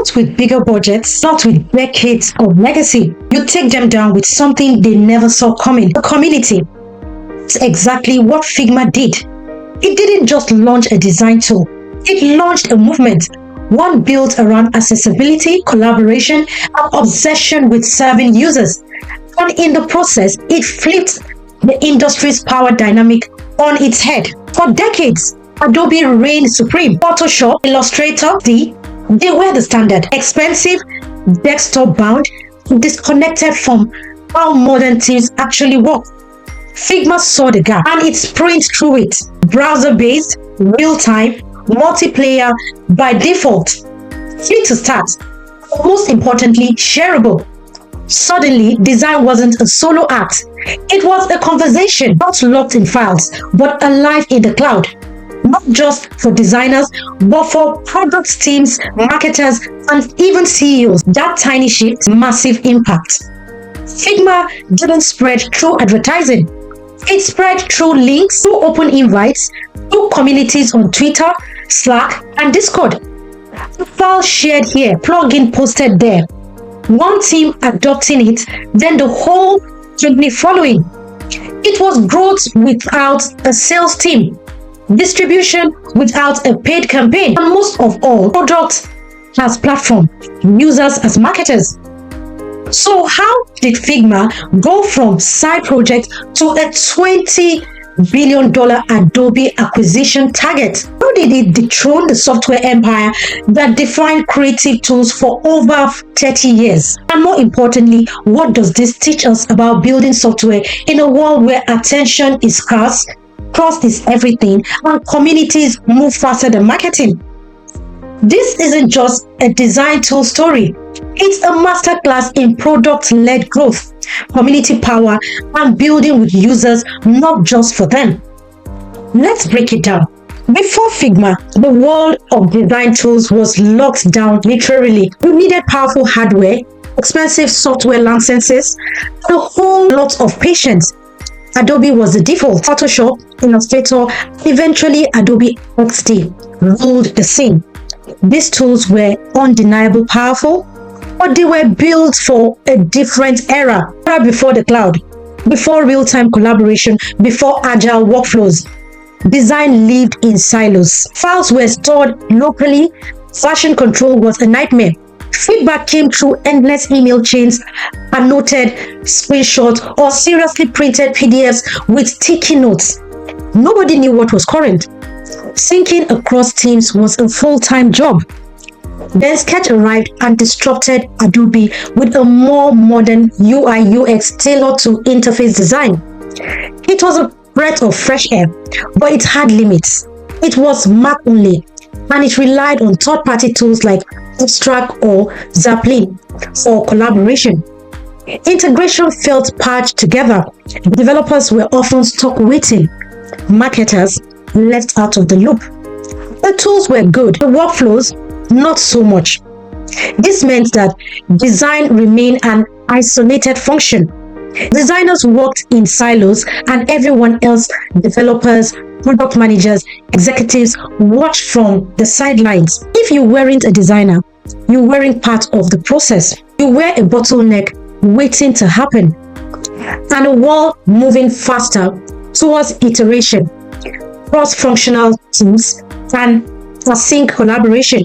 Not with bigger budgets, not with decades of legacy. You take them down with something they never saw coming. The community. That's exactly what Figma did. It didn't just launch a design tool. It launched a movement. One built around accessibility, collaboration, and obsession with serving users. And in the process, it flipped the industry's power dynamic on its head. For decades, Adobe reigned supreme. Photoshop, Illustrator, they were the standard. Expensive, desktop-bound, disconnected from how modern teams actually work. Figma saw the gap and it sprinted through it. Browser-based, real-time, multiplayer by default. Free to start. Most importantly, shareable. Suddenly, design wasn't a solo act. It was a conversation, not locked in files, but alive in the cloud. Not just for designers, but for product teams, marketers, and even CEOs. That tiny shift, massive impact. Figma didn't spread through advertising. It spread through links, through open invites, through communities on Twitter, Slack, and Discord. The file shared here, plugin posted there. One team adopting it, then the whole company following. It was growth without a sales team, distribution without a paid campaign, and most of all, product as platform, users as marketers. So how did Figma go from side project to a $20 billion Adobe acquisition target? How did it dethrone the software empire that defined creative tools for over 30 years? And more importantly, what does this teach us about building software in a world where attention is scarce, trust is everything, and communities move faster than marketing? This isn't just a design tool story. It's a masterclass in product-led growth, community power, and building with users, not just for them. Let's break it down. Before Figma, the world of design tools was locked down literally. You needed powerful hardware, expensive software licenses, and a whole lot of patience. Adobe was the default. Photoshop, Illustrator, eventually Adobe XD ruled the scene. These tools were undeniably powerful, but they were built for a different era. Before the cloud, before real-time collaboration, before agile workflows. Design lived in silos. Files were stored locally. Version control was a nightmare. Feedback came through endless email chains, annotated screenshots, or seriously printed PDFs with sticky notes. Nobody knew what was current. Syncing across teams was a full-time job. Then Sketch arrived and disrupted Adobe with a more modern UI UX tailored to interface design. It was a breath of fresh air, but it had limits. It was Mac only, and it relied on third-party tools like Abstract or Zeppelin for collaboration. Integration felt patched together. Developers were often stuck waiting. Marketers left out of the loop. The tools were good, the workflows not so much. This meant that design remained an isolated function. Designers worked in silos and everyone else, developers, product managers, executives, watched from the sidelines. If you weren't a designer, you weren't part of the process. You were a bottleneck waiting to happen. And a world moving faster towards iteration, cross-functional teams, and async collaboration.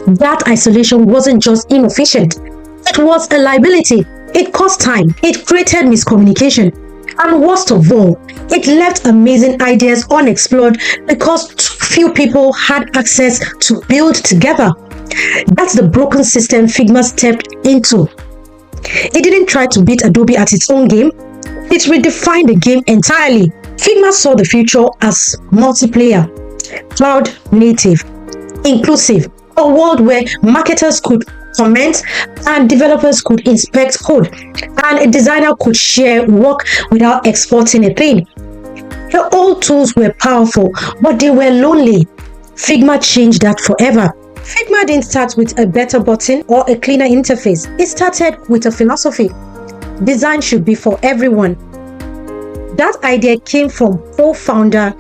That isolation wasn't just inefficient, it was a liability. It cost time, it created miscommunication, and worst of all, it left amazing ideas unexplored because few people had access to build together. That's the broken system Figma stepped into. It didn't try to beat Adobe at its own game, it redefined the game entirely. Figma saw the future as multiplayer, cloud native, inclusive, a world where marketers could comment and developers could inspect code and a designer could share work without exporting a thing. The old tools were powerful, but they were lonely. Figma changed that forever. Figma didn't start with a better button or a cleaner interface. It started with a philosophy. Design should be for everyone. That idea came from co-founder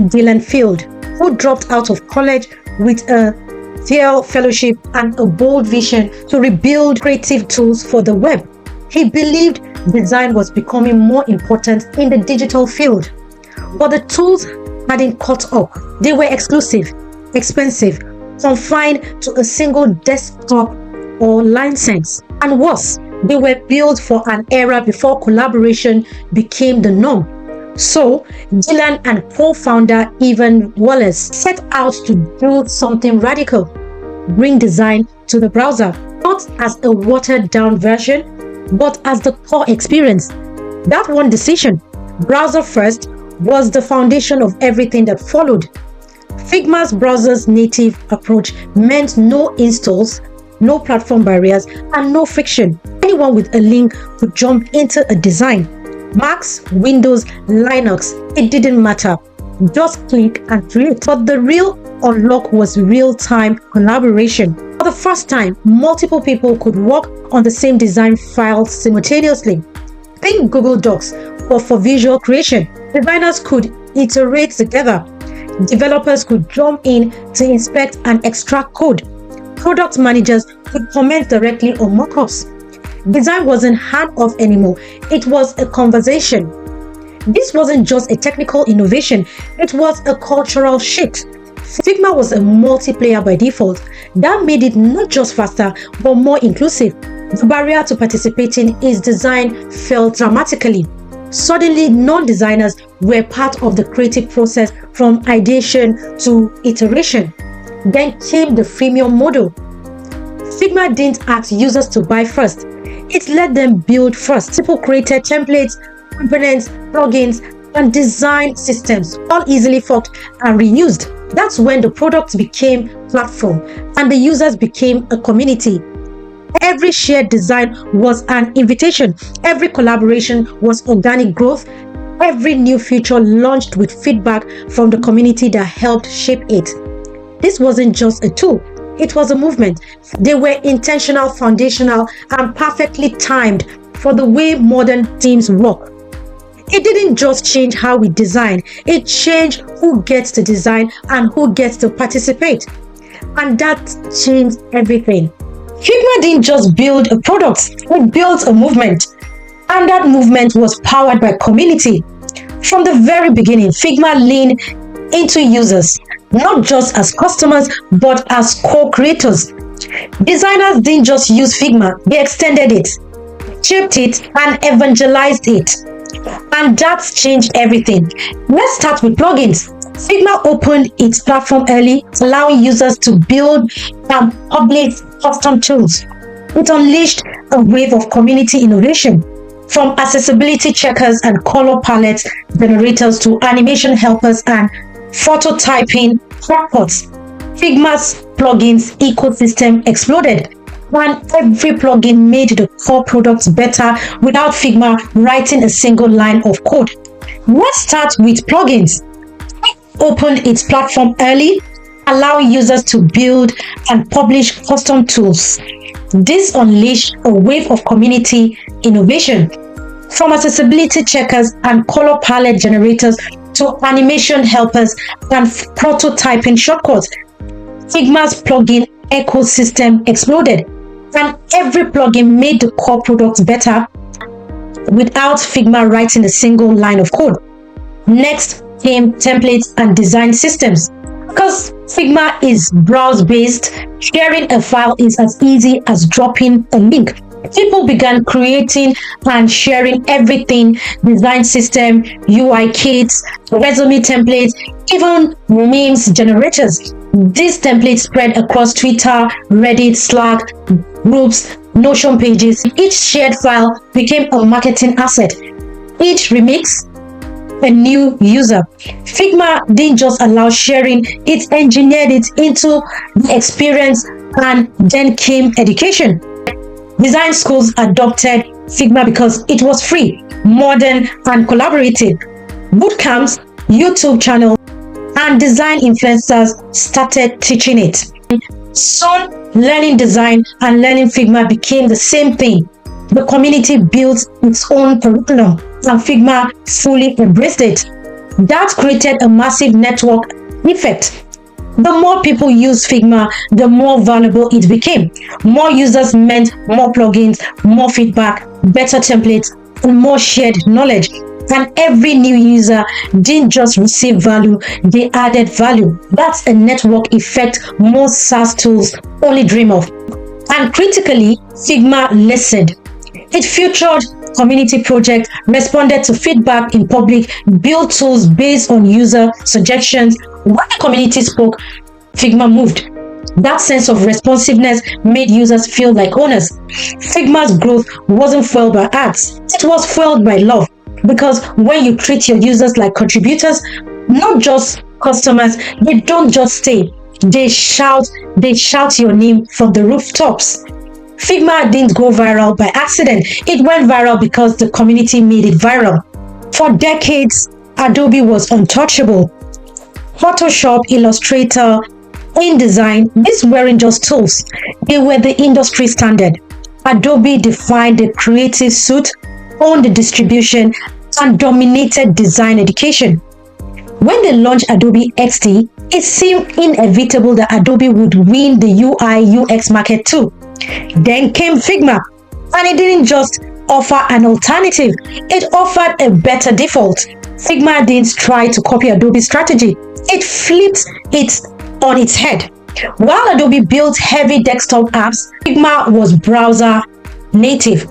Dylan Field, who dropped out of college with a Thiel Fellowship, and a bold vision to rebuild creative tools for the web. He believed design was becoming more important in the digital field. But the tools hadn't caught up. They were exclusive, expensive, confined to a single desktop or license. And worse, they were built for an era before collaboration became the norm. So, Dylan and co-founder Evan Wallace set out to do something radical, bring design to the browser, not as a watered-down version, but as the core experience. That one decision, browser first, was the foundation of everything that followed. Figma's browser's native approach meant no installs, no platform barriers, and no friction. Anyone with a link could jump into a design. Macs, Windows, Linux, it didn't matter. Just click and create. But the real unlock was real-time collaboration. For the first time, multiple people could work on the same design file simultaneously. Think Google Docs, but for visual creation. Designers could iterate together. Developers could jump in to inspect and extract code. Product managers could comment directly on mockups. Design wasn't hand-off anymore, it was a conversation. This wasn't just a technical innovation, it was a cultural shift. Figma was a multiplayer by default. That made it not just faster, but more inclusive. The barrier to participating in design fell dramatically. Suddenly, non-designers were part of the creative process from ideation to iteration. Then came the freemium model. Figma didn't ask users to buy first. It let them build first. People created templates, components, plugins, and design systems, all easily forked and reused. That's when the product became platform and the users became a community. Every shared design was an invitation. Every collaboration was organic growth. Every new feature launched with feedback from the community that helped shape it. This wasn't just a tool. It was a movement. They were intentional, foundational, and perfectly timed for the way modern teams work. It didn't just change how we design, it changed who gets to design and who gets to participate. And that changed everything. Figma didn't just build a product, it built a movement. And that movement was powered by community. From the very beginning, Figma leaned into users, not just as customers, but as co-creators. Designers didn't just use Figma, they extended it, shaped it, and evangelized it. And that's changed everything. Let's start with plugins. Figma opened its platform early, allowing users to build and publish custom tools. It unleashed a wave of community innovation, from accessibility checkers and color palette generators to animation helpers and phototyping shortcuts. Figma's plugins ecosystem exploded, and every plugin made the core products better without Figma writing a single line of code. Let's start with plugins. Opened its platform early, allowing users to build and publish custom tools. This unleashed a wave of community innovation, from accessibility checkers and color palette generators to animation helpers and prototyping shortcuts. Figma's plugin ecosystem exploded, and every plugin made the core products better without Figma writing a single line of code. Next came templates and design systems. Because Figma is browse-based, sharing a file is as easy as dropping a link. People began creating and sharing everything: design system, UI kits, resume templates, even memes generators. These templates spread across Twitter, Reddit, Slack, groups, Notion pages. Each shared file became a marketing asset. Each remix, a new user. Figma didn't just allow sharing, it engineered it into the experience, and then came education. Design schools adopted Figma because it was free, modern, and collaborative. Bootcamps, YouTube channels, and design influencers started teaching it. Soon, learning design and learning Figma became the same thing. The community built its own curriculum, and Figma fully embraced it. That created a massive network effect. The more people used Figma, the more valuable it became. More users meant more plugins, more feedback, better templates, and more shared knowledge. And every new user didn't just receive value, they added value. That's a network effect most SaaS tools only dream of. And critically, Figma listened. It featured community projects, responded to feedback in public, built tools based on user suggestions. When the community spoke, Figma moved. That sense of responsiveness made users feel like owners. Figma's growth wasn't fueled by ads, it was fueled by love. Because when you treat your users like contributors, not just customers, they don't just stay. They shout your name from the rooftops. Figma didn't go viral by accident. It went viral because the community made it viral. For decades, Adobe was untouchable. Photoshop, Illustrator, InDesign, these weren't just tools. They were the industry standard. Adobe defined the creative suite, owned the distribution, and dominated design education. When they launched Adobe XD, it seemed inevitable that Adobe would win the UI UX market too. Then came Figma, and it didn't just offer an alternative, it offered a better default. Figma didn't try to copy Adobe's strategy, it flipped it on its head. While Adobe built heavy desktop apps, Figma was browser native.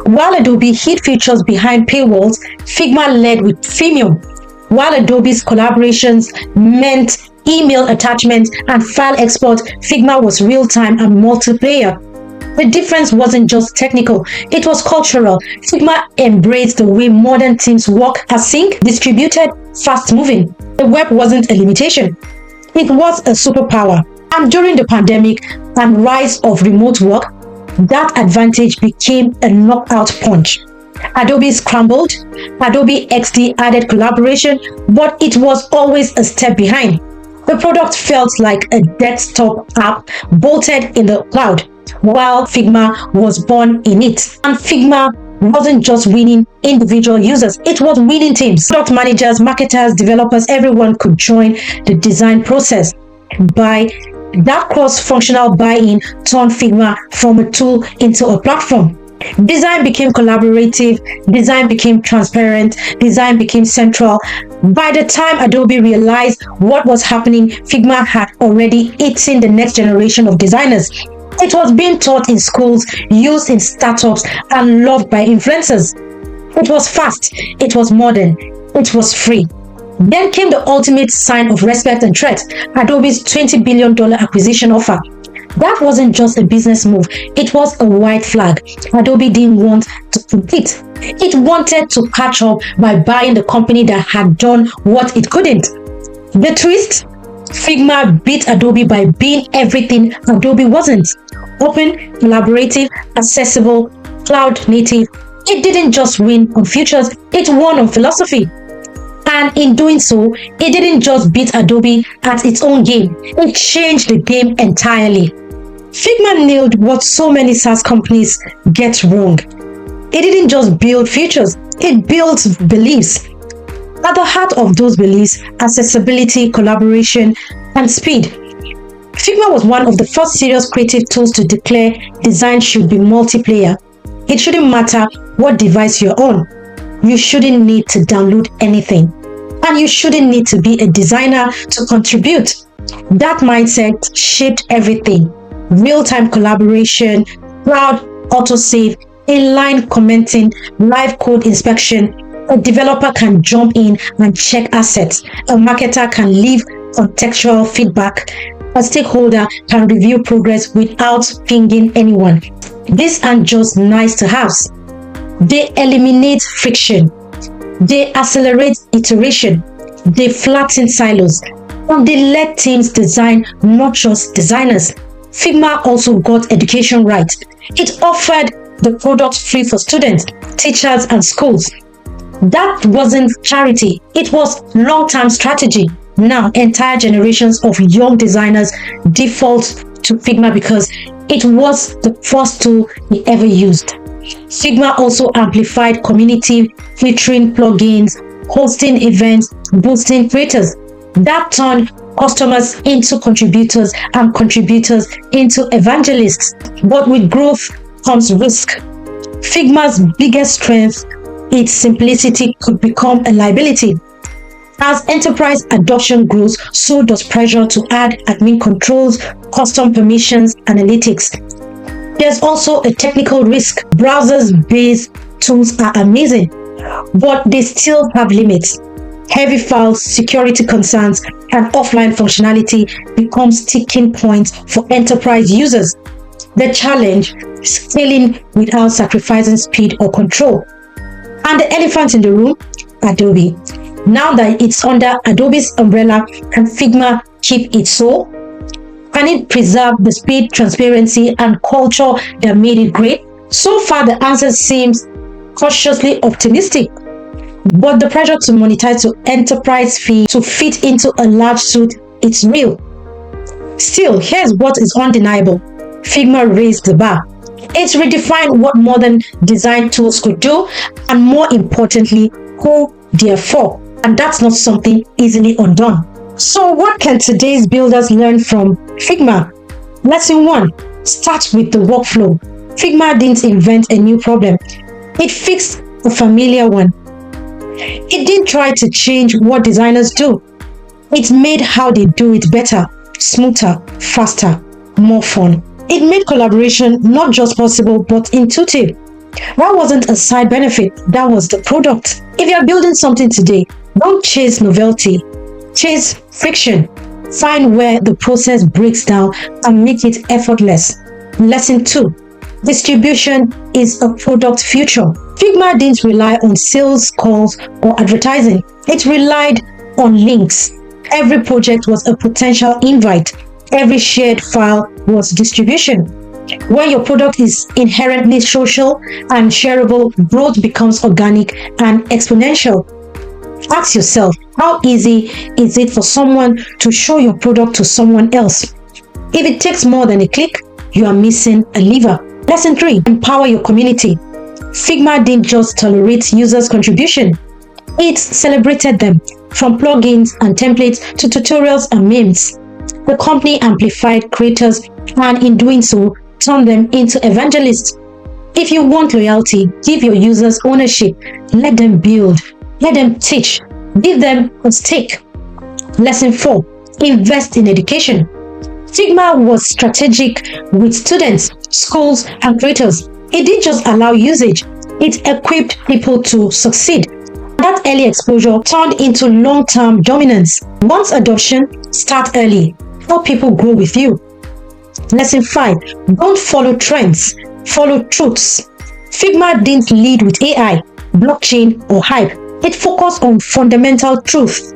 While Adobe hid features behind paywalls, Figma led with freemium. While Adobe's collaborations meant email attachments and file export, Figma was real-time and multiplayer. The difference wasn't just technical, it was cultural. Figma embraced the way modern teams work, async, distributed, fast-moving. The web wasn't a limitation, it was a superpower. And during the pandemic and rise of remote work, that advantage became a knockout punch. Adobe scrambled, Adobe XD added collaboration, but it was always a step behind. The product felt like a desktop app bolted in the cloud, while Figma was born in it. And Figma wasn't just winning individual users, it was winning teams. Product managers, marketers, developers, everyone could join the design process. By that cross-functional buy-in turned Figma from a tool into a platform. Design became collaborative, design became transparent, design became central. By the time Adobe realized what was happening, Figma had already eaten the next generation of designers. It was being taught in schools, used in startups, and loved by influencers. It was fast, it was modern, it was free. Then came the ultimate sign of respect and trust, Adobe's $20 billion acquisition offer. That wasn't just a business move, it was a white flag. Adobe didn't want to compete. It wanted to catch up by buying the company that had done what it couldn't. The twist? Figma beat Adobe by being everything Adobe wasn't. Open, collaborative, accessible, cloud native. It didn't just win on features, it won on philosophy. And in doing so, it didn't just beat Adobe at its own game, it changed the game entirely. Figma nailed what so many SaaS companies get wrong. It didn't just build features, it built beliefs. At the heart of those beliefs, accessibility, collaboration, and speed. Figma was one of the first serious creative tools to declare design should be multiplayer. It shouldn't matter what device you're on. You shouldn't need to download anything. And you shouldn't need to be a designer to contribute. That mindset shaped everything. Real-time collaboration, cloud autosave, inline commenting, live code inspection. A developer can jump in and check assets. A marketer can leave contextual feedback. A stakeholder can review progress without pinging anyone. These aren't just nice to haves. They eliminate friction. They accelerate iteration. They flatten silos. And they let teams design, not just designers. Figma also got education right. It offered the product free for students, teachers, and schools. That wasn't charity, it was long-term strategy. Now, entire generations of young designers default to Figma because it was the first tool they ever used. Figma also amplified community, featuring plugins, hosting events, boosting creators. That turned customers into contributors, and contributors into evangelists. But with growth comes risk. Figma's biggest strength, its simplicity, could become a liability. As enterprise adoption grows, so does pressure to add admin controls, custom permissions, analytics. There's also a technical risk. Browser-based tools are amazing, but they still have limits. Heavy files, security concerns, and offline functionality become sticking points for enterprise users. The challenge is scaling without sacrificing speed or control. And the elephant in the room, Adobe. Now that it's under Adobe's umbrella, can Figma keep its soul? Can it preserve the speed, transparency, and culture that made it great? So far, the answer seems cautiously optimistic. But the pressure to monetize to enterprise fee to fit into a large suite, it's real. Still, here's what is undeniable. Figma raised the bar. It's redefined what modern design tools could do, and more importantly, who they're for. And that's not something easily undone. So what can today's builders learn from Figma? Lesson 1. Start with the workflow. Figma didn't invent a new problem. It fixed a familiar one. It didn't try to change what designers do. It made how they do it better, smoother, faster, more fun. It made collaboration not just possible but intuitive. That wasn't a side benefit, that was the product. If you're building something today, don't chase novelty, chase friction. Find where the process breaks down and make it effortless. Lesson 2. Distribution is a product future. Figma didn't rely on sales calls or advertising. It relied on links. Every project was a potential invite. Every shared file was distribution. When your product is inherently social and shareable, growth becomes organic and exponential. Ask yourself, how easy is it for someone to show your product to someone else? If it takes more than a click, you are missing a lever. Lesson 3. Empower your community. Figma didn't just tolerate users' contribution. It celebrated them, from plugins and templates to tutorials and memes. The company amplified creators and in doing so, turned them into evangelists. If you want loyalty, give your users ownership. Let them build. Let them teach. Give them a stake. Lesson 4. Invest in education. Figma was strategic with students, schools, and creators. It didn't just allow usage, it equipped people to succeed. That early exposure turned into long-term dominance. Once adoption, start early. Help people grow with you. Lesson 5. Don't follow trends, follow truths. Figma didn't lead with AI, blockchain, or hype. It focused on fundamental truth.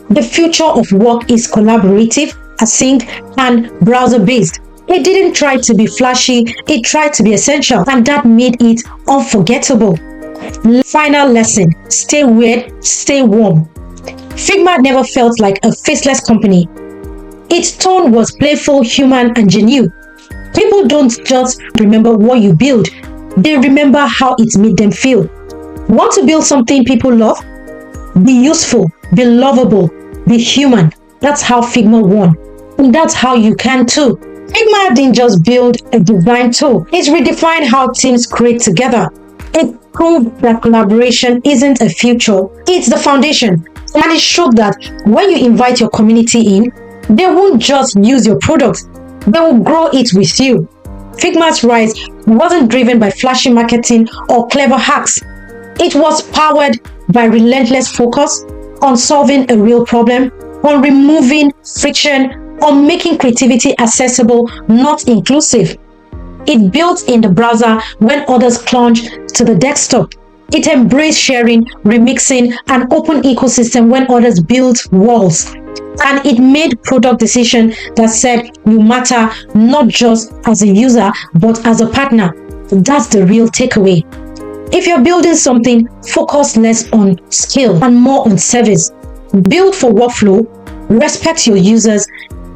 The future of work is collaborative, async, and browser-based. It didn't try to be flashy, it tried to be essential, and that made it unforgettable. Final lesson, stay weird, stay warm. Figma never felt like a faceless company. Its tone was playful, human, and genuine. People don't just remember what you build, they remember how it made them feel. Want to build something people love? Be useful, be lovable, be human. That's how Figma won. And that's how you can too. Figma didn't just build a design tool, it redefined how teams create together. It proved that collaboration isn't a feature, it's the foundation. And it showed that when you invite your community in, they won't just use your product, they will grow it with you. Figma's rise wasn't driven by flashy marketing or clever hacks. It was powered by relentless focus on solving a real problem, on removing friction, on making creativity accessible, not inclusive. It built in the browser when others plunged to the desktop. It embraced sharing, remixing, and open ecosystem when others built walls. And it made product decisions that said you matter not just as a user, but as a partner. That's the real takeaway. If you're building something, focus less on skill and more on service. Build for workflow, respect your users,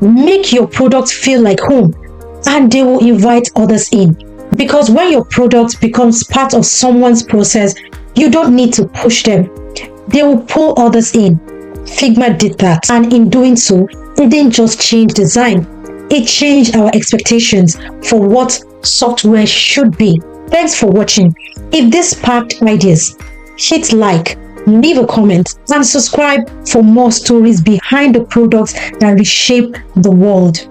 make your product feel like home, and they will invite others in. Because when your product becomes part of someone's process, you don't need to push them. They will pull others in. Figma did that, and in doing so, It didn't just change design, it changed our expectations for what software should be. Thanks for watching. If this sparked ideas, hit like, leave a comment, and subscribe for more stories behind the products that reshape the world.